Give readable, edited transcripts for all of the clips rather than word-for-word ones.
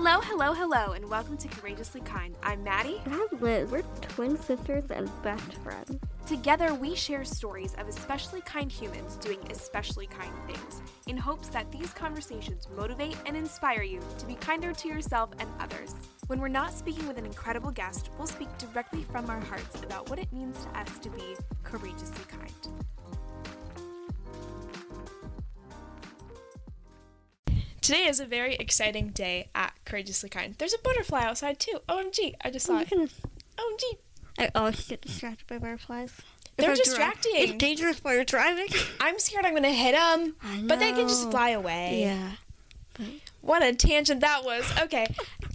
Hello, hello, hello, and welcome to Courageously Kind. I'm Maddie. And I'm Liz. We're twin sisters and best friends. Together, we share stories of especially kind humans doing especially kind things, in hopes that these conversations motivate and inspire you to be kinder to yourself and others. When we're not speaking with an incredible guest, we'll speak directly from our hearts about what it means to us to be courageously kind. Today is a very exciting day at Courageously Kind. There's a butterfly outside too. OMG, I just saw it. OMG. I always get distracted by butterflies. They're distracting. It's dangerous while you're driving. I'm scared I'm going to hit them, but they can just fly away. Yeah. What a tangent that was. Okay,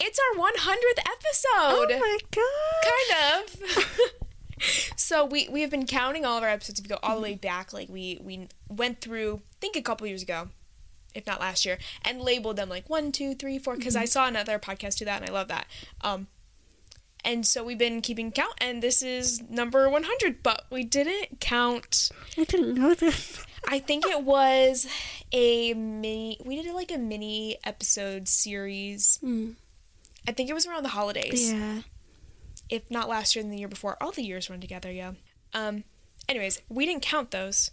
it's our 100th episode. Oh my gosh. Kind of. So we have been counting all of our episodes. If we go all the way back, like we went through, I think a couple years ago, if not last year, and labeled them like 1, 2, 3, 4, because I saw another podcast do that, and I love that. And so we've been keeping count, and this is number 100, but we didn't count. I didn't know this. I think it was we did like a mini episode series. I think it was around the holidays. Yeah. If not last year, then the year before. All the years run together, yeah. Anyways, we didn't count those.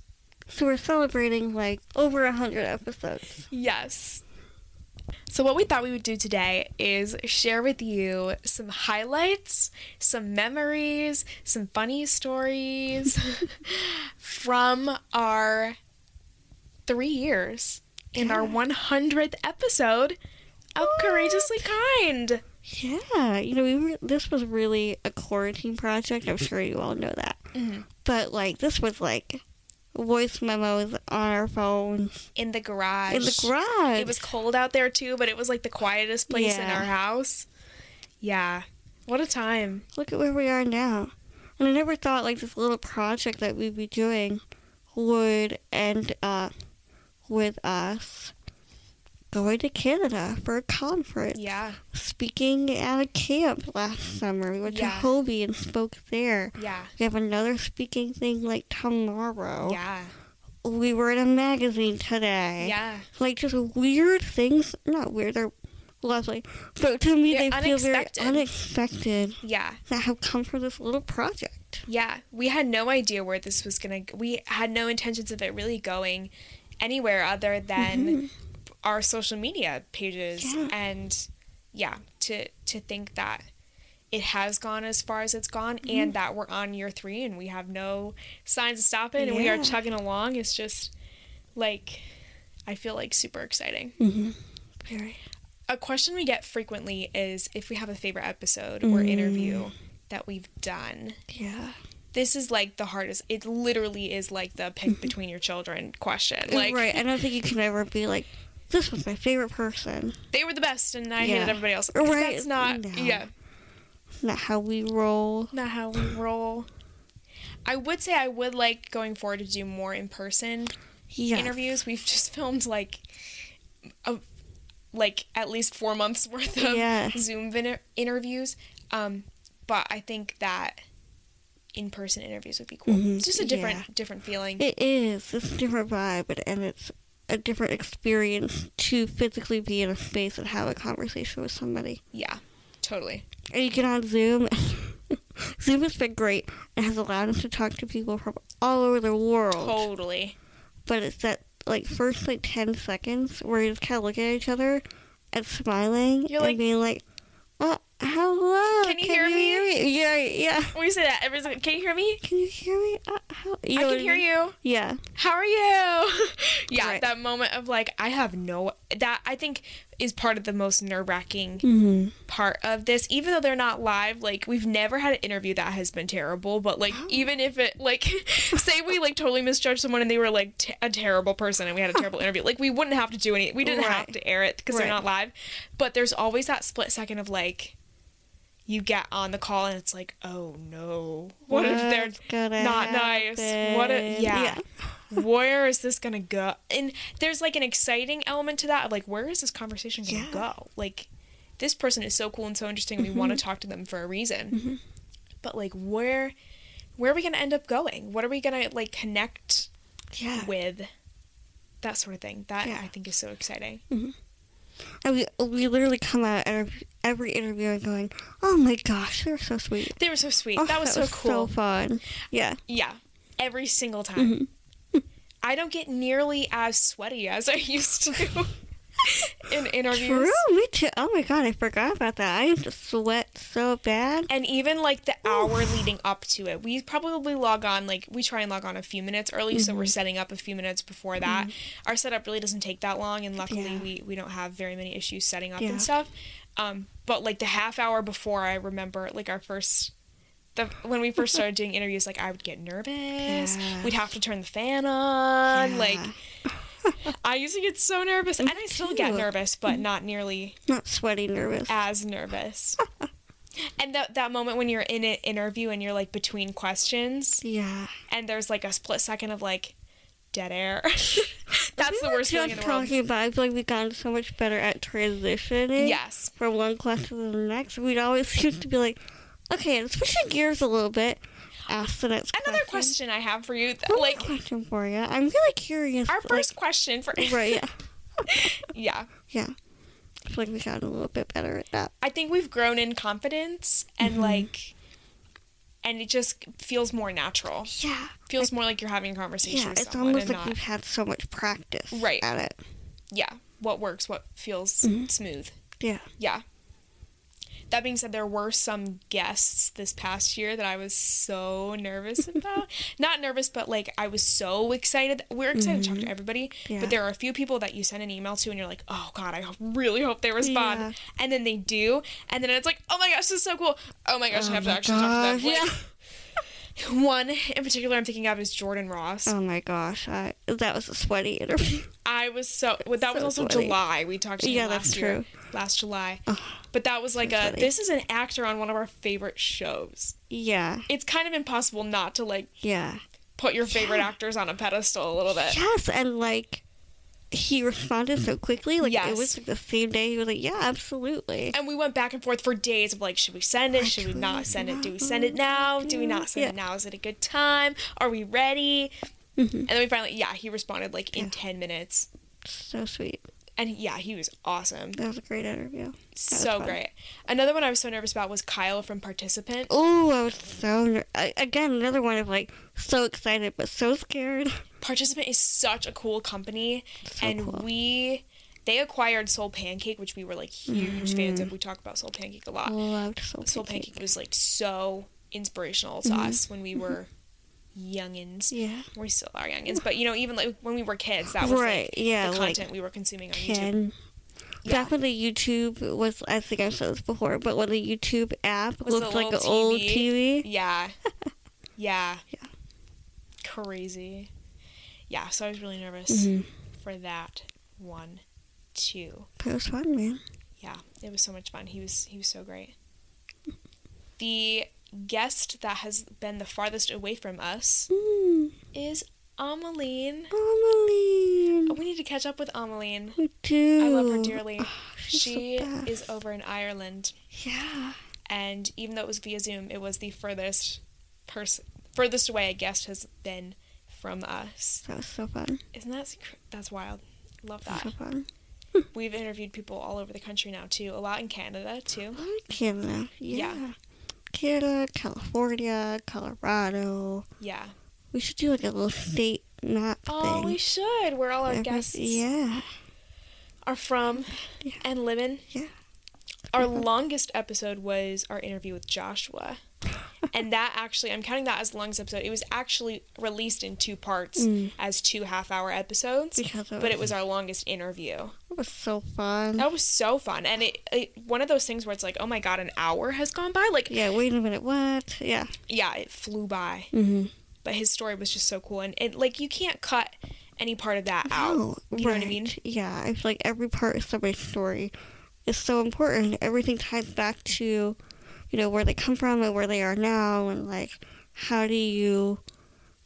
So we're celebrating like over 100 episodes. Yes. So what we thought we would do today is share with you some highlights, some memories, some funny stories from our 3 years in our 100th episode of Courageously Kind. Yeah, this was really a quarantine project. I'm sure you all know that. But like this was like voice memos on our phones. In the garage. It was cold out there too, but it was like the quietest place in our house. Yeah. What a time. Look at where we are now. And I never thought like this little project that we'd be doing would end up with us going to Canada for a conference. Yeah. Speaking at a camp last summer. We went to Hobie and spoke there. Yeah. We have another speaking thing like tomorrow. Yeah. We were in a magazine today. Yeah. Like just weird things. Not weird, they're lovely. But to me they feel very unexpected. Yeah. That have come from this little project. Yeah. We had no idea where this was going to... We had no intentions of it really going anywhere other than our social media pages. Yeah. And to think that it has gone as far as it's gone and that we're on year 3 and we have no signs of stopping and we are chugging along. It's just like, I feel like super exciting. Very. A question we get frequently is if we have a favorite episode or interview that we've done. Yeah. This is like the hardest. It literally is like the pick between your children question. Like, right. I don't think you can ever be like, this was my favorite person. They were the best and I hated everybody else. Right. That's not, Not how we roll. Not how we roll. I would say I would like going forward to do more in-person interviews. We've just filmed like at least 4 months worth of Zoom interviews. But I think that in-person interviews would be cool. It's just a different feeling. It is. It's a different vibe, and it's a different experience to physically be in a space and have a conversation with somebody. Yeah, totally. And you get on Zoom. Zoom has been great. It has allowed us to talk to people from all over the world. Totally. But it's that first 10 seconds where you just kind of look at each other and smiling and being like, oh, hello. Can you hear me? Yeah. We say that every second. Can you hear me? Can you hear me? I can hear you. Yeah. How are you? Right. That moment of I have that I think is part of the most nerve-wracking part of this. Even though they're not live, we've never had an interview that has been terrible, but even if it say we totally misjudged someone and they were a terrible person and we had a terrible interview, we wouldn't have to do anything. We didn't have to air it because they're not live. But there's always that split second of you get on the call and it's oh no, what if they're not nice? What if, where is this gonna go? And there's an exciting element to that of where is this conversation gonna go? This person is so cool and so interesting and we want to talk to them for a reason. But where are we gonna end up going? What are we gonna connect with? That sort of thing. That I think is so exciting. And we literally come out at every interview and going, oh my gosh, they were so sweet. They were so sweet. Oh, that was so cool. So fun. Yeah. Yeah. Every single time. I don't get nearly as sweaty as I used to in interviews. True, me too. Oh my god, I forgot about that. I used to sweat so bad. And even like the hour leading up to it, we probably log on, like we try and log on a few minutes early, so we're setting up a few minutes before that. Our setup really doesn't take that long, and luckily we don't have very many issues setting up and stuff. But like the half hour before, I remember like when we first started doing interviews, like I would get nervous. Yes. We'd have to turn the fan on. Yeah. Like I used to get so nervous, and I still get nervous, but not sweaty nervous. As nervous. And that moment when you're in an interview and you're like between questions. Yeah. And there's like a split second of like dead air. That's the worst feeling in the world. I feel like we've gotten so much better at transitioning. Yes. From one question to the next. We'd always used to be like, okay, let's switch gears a little bit. Ask the next question. Another question I have for you. Like question for you. I'm really curious. Our first question for right. Yeah. Yeah. Yeah. I feel like we got a little bit better at that. I think we've grown in confidence and and it just feels more natural. Yeah. Feels more like you're having a conversation with someone. It's almost like we've had so much practice at it. Yeah. What works, what feels smooth. Yeah. Yeah. That being said, there were some guests this past year that I was so nervous about. Not nervous, but like I was so excited. We're excited to talk to everybody, but there are a few people that you send an email to and you're like, oh God, I really hope they respond. Yeah. And then they do. And then it's like, oh my gosh, this is so cool. Oh my gosh, I have to actually talk to them. Like, one in particular I'm thinking of is Jordan Ross. Oh my gosh, that was a sweaty interview. I was that was also sweaty. July. We talked to him last year. Last July. But that was like this is an actor on one of our favorite shows. Yeah. It's kind of impossible not to like put your favorite actors on a pedestal a little bit. Yes, and like he responded so quickly. Like it was like the same day. He was like, yeah, absolutely. And we went back and forth for days of like, should we send it? Should we not send it? Do we send it now? Do we not send it now? Is it a good time? Are we ready? And then we finally, he responded like in 10 minutes. So sweet. And he was awesome. That was a great interview. So great. Another one I was so nervous about was Kyle from Participant. Oh, I was so again, another one of like so excited but so scared. Participant is such a cool company, and cool. They acquired Soul Pancake, which we were like huge fans of. We talk about Soul Pancake a lot. Loved Soul Pancake was like so inspirational to us when we were youngins. Yeah, we still are youngins, but even like when we were kids, that was the content we were consuming on YouTube. Back when the YouTube was, I think I've said this before, but when the YouTube app looked like an old TV. Yeah. Yeah. Crazy. Yeah, so I was really nervous for that one too. But it was fun, man. Yeah, it was so much fun. He was so great. The guest that has been the farthest away from us is Amaline. We need to catch up with Amaline. We do. I love her dearly. Oh, she is over in Ireland. Yeah. And even though it was via Zoom, it was the furthest away a guest has been from us. That was so fun. Isn't that's wild? Love that. So fun. We've interviewed people all over the country now too. A lot in Canada too. Canada. Yeah. Canada, California, Colorado. Yeah. We should do like a little state map thing. Oh, we should. Where all our guests are from and live in. Yeah. Our longest episode was our interview with Joshua. And that actually, I'm counting that as the longest episode. It was actually released in 2 parts as 2 half-hour episodes. But it was our longest interview. It was so fun. That was so fun. And it one of those things where it's like, oh my God, an hour has gone by? Like, yeah, wait a minute, what? Yeah. Yeah, it flew by. But his story was just so cool. And like, you can't cut any part of that out. You know what I mean? Yeah, I feel like every part of somebody's story is so important. Everything ties back to, where they come from and where they are now, and like, how do you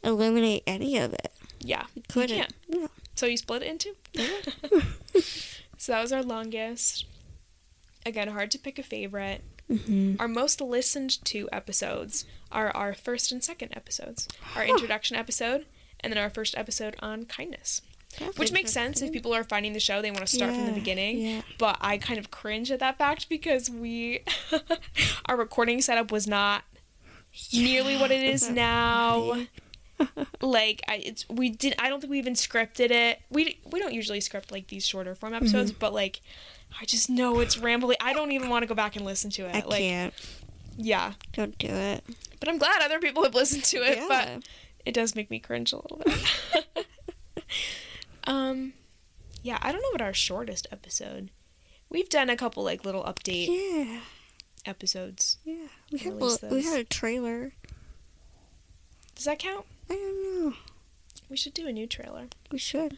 eliminate any of it? Yeah, you couldn't. Yeah. So you split it into? So that was our longest. Again, hard to pick a favorite. Our most listened to episodes are our first and second episodes. Our introduction episode, and then our first episode on kindness. That's Which makes sense. If interesting. people are finding the show, they want to start from the Yeah, beginning. yeah. But I kind of cringe at that fact because our recording setup was not nearly what it is Isn't that now. funny? Like I don't think we even scripted it. We don't usually script like these shorter form episodes, but like I just know it's rambly. I don't even want to go back and listen to it. I can't. Yeah. Don't do it. But I'm glad other people have listened to it, Yeah. but it does make me cringe a little bit. Yeah, I don't know what our shortest episode. We've done a couple like little update Yeah. episodes. Yeah. We Release had those. a trailer. Does that count? I don't know. We should do a new trailer. We should.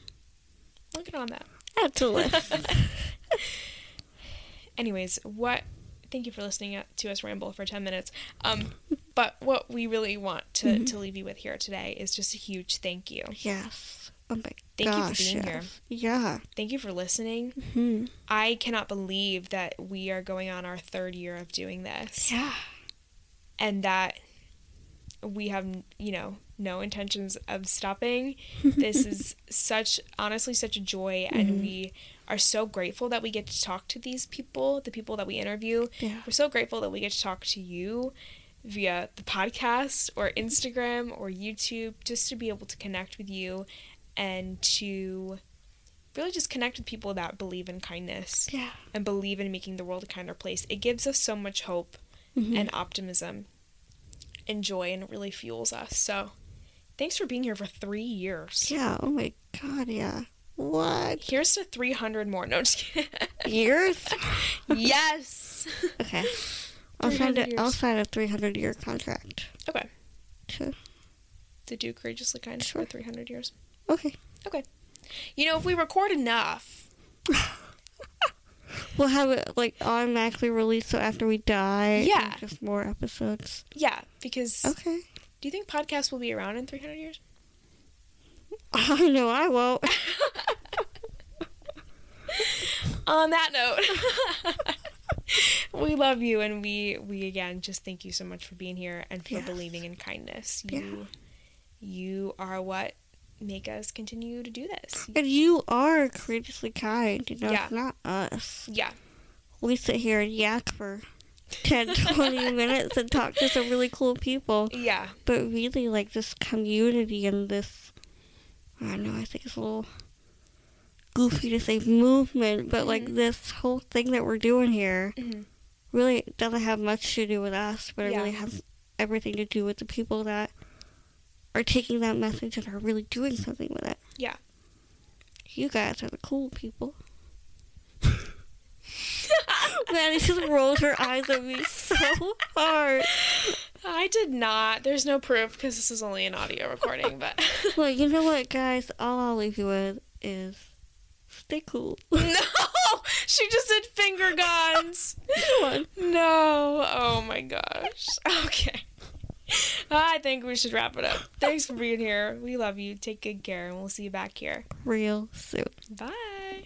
We'll get on that. Add to list. Anyways, thank you for listening to us ramble for 10 minutes. But what we really want to leave you with here today is just a huge thank you. Yes. Oh my Thank you for gosh. being here. Yes. Yeah. Thank you for listening. Hmm. I cannot believe that we are going on our 3rd year of doing this. Yeah. And that we have, no intentions of stopping. This is honestly such a joy, and we are so grateful that we get to talk to these people, the people that we interview. Yeah. We're so grateful that we get to talk to you via the podcast or Instagram or YouTube, just to be able to connect with you and to really just connect with people that believe in kindness Yeah. and believe in making the world a kinder place. It gives us so much hope and optimism and joy, and it really fuels us. So thanks for being here for 3 years. Yeah. Oh my god. Yeah. What? Here's to 300 more. No, just kidding. Years? Yes. Okay. I'll 300 sign years. a 300-year contract. Okay. To To do Courageously Kind Sure. for 300 years. okay. Okay. If we record enough, We'll have it like automatically released so after we die. Yeah. there's just more episodes. yeah, because Okay. do you think podcasts will be around in 300 years? I know I won't. On that note, we love you, and we again just thank you so much for being here and for Yes. believing in kindness. Yeah. You are what make us continue to do this. And you are courageously kind. Yeah. It's not us. Yeah. We sit here and yak for 10, 20 minutes and talk to some really cool people. Yeah. But really, like, this community and this, I don't know, I think it's a little goofy to say movement, but, like, this whole thing that we're doing here Mhm. really doesn't have much to do with us, but it Yeah. really has everything to do with the people that are taking that message and are really doing something with it. Yeah. You guys are the cool people. Maddie just rolled her eyes at me so hard. I did not. There's no proof because this is only an audio recording, but Well, you know what, guys? All I'll leave you with is stay cool. no, she just did finger guns. Come on. No. Oh my gosh. Okay. I think we should wrap it up. Thanks for being here. We love you. Take good care, and we'll see you back here. Real soon. Bye.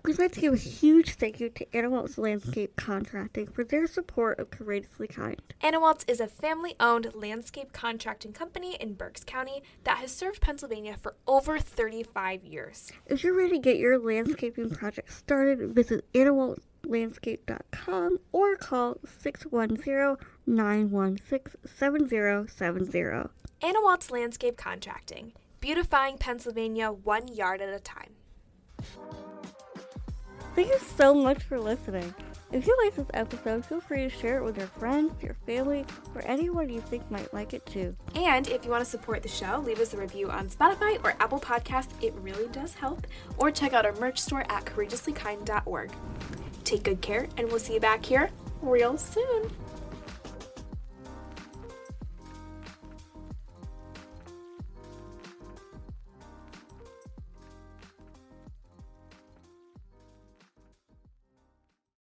We'd like to give a huge thank you to Animals Landscape Contracting for their support of Courageously Kind. Anna Waltz is a family-owned landscape contracting company in Berks County that has served Pennsylvania for over 35 years. If you're ready to get your landscaping project started, visit animallandscape.com or call 610-916-7070. Anna Waltz Landscape Contracting, beautifying Pennsylvania 1 yard at a time. Thank you so much for listening. If you like this episode, feel free to share it with your friends, your family, or anyone you think might like it too. And if you want to support the show, leave us a review on Spotify or Apple Podcasts. It really does help. Or check out our merch store at courageouslykind.org. Take good care, and we'll see you back here real soon.